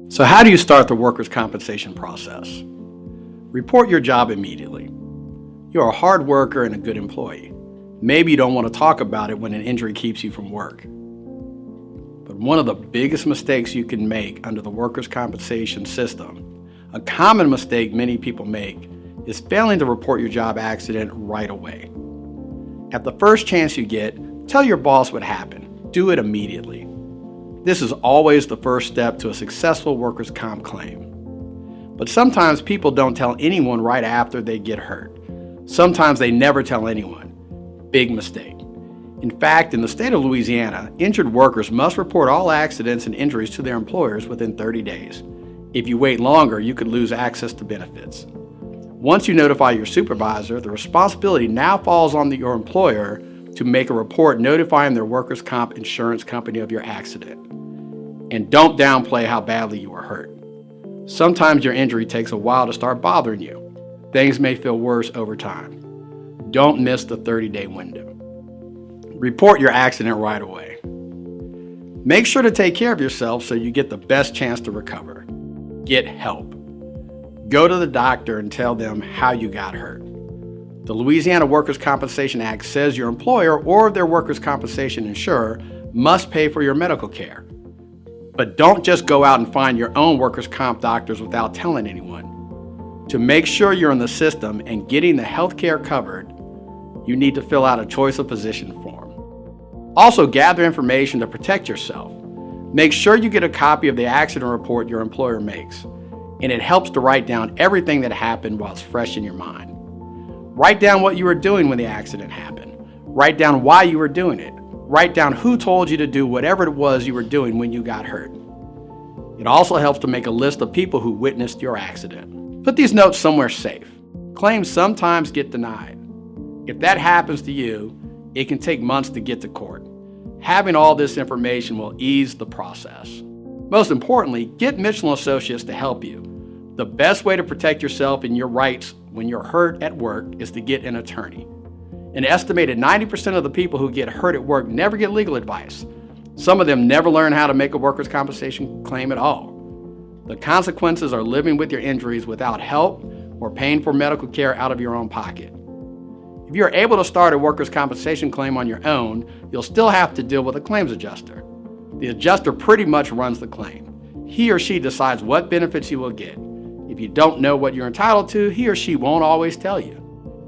So how do you start the workers' compensation process? Report your job immediately. You're a hard worker and a good employee. Maybe you don't want to talk about it when an injury keeps you from work. But one of the biggest mistakes you can make under the workers' compensation system, a common mistake many people make, is failing to report your job accident right away. At the first chance you get, tell your boss what happened. Do it immediately. This is always the first step to a successful workers' comp claim. But sometimes people don't tell anyone right after they get hurt. Sometimes they never tell anyone. Big mistake. In fact, in the state of Louisiana, injured workers must report all accidents and injuries to their employers within 30 days. If you wait longer, you could lose access to benefits. Once you notify your supervisor, the responsibility now falls on your employer to make a report notifying their workers' comp insurance company of your accident. And don't downplay how badly you were hurt. Sometimes your injury takes a while to start bothering you. Things may feel worse over time. Don't miss the 30-day window. Report your accident right away. Make sure to take care of yourself so you get the best chance to recover. Get help. Go to the doctor and tell them how you got hurt. The Louisiana Workers' Compensation Act says your employer or their workers' compensation insurer must pay for your medical care. But don't just go out and find your own workers' comp doctors without telling anyone. To make sure you're in the system and getting the health care covered, you need to fill out a choice of physician form. Also, gather information to protect yourself. Make sure you get a copy of the accident report your employer makes, and it helps to write down everything that happened while it's fresh in your mind. Write down what you were doing when the accident happened. Write down why you were doing it. Write down who told you to do whatever it was you were doing when you got hurt. It also helps to make a list of people who witnessed your accident. Put these notes somewhere safe. Claims sometimes get denied. If that happens to you, it can take months to get to court. Having all this information will ease the process. Most importantly, get Mitchell & Associates to help you. The best way to protect yourself and your rights when you're hurt at work is to get an attorney. An estimated 90% of the people who get hurt at work never get legal advice. Some of them never learn how to make a workers' compensation claim at all. The consequences are living with your injuries without help or paying for medical care out of your own pocket. If you're able to start a workers' compensation claim on your own, you'll still have to deal with a claims adjuster. The adjuster pretty much runs the claim. He or she decides what benefits you will get. If you don't know what you're entitled to, he or she won't always tell you.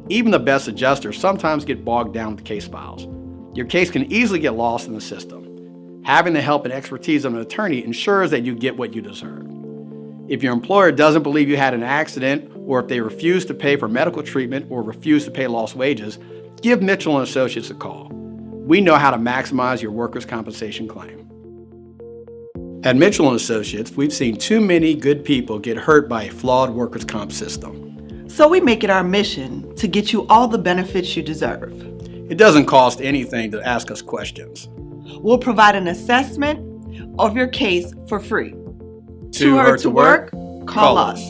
Even the best adjusters sometimes get bogged down with case files. Your case can easily get lost in the system. Having the help and expertise of an attorney ensures that you get what you deserve. If your employer doesn't believe you had an accident, or if they refuse to pay for medical treatment or refuse to pay lost wages, give Mitchell & Associates a call. We know how to maximize your workers' compensation claim. At Mitchell & Associates, we've seen too many good people get hurt by a flawed workers' comp system. So we make it our mission to get you all the benefits you deserve. It doesn't cost anything to ask us questions. We'll provide an assessment of your case for free. Too hurt to work? Call us.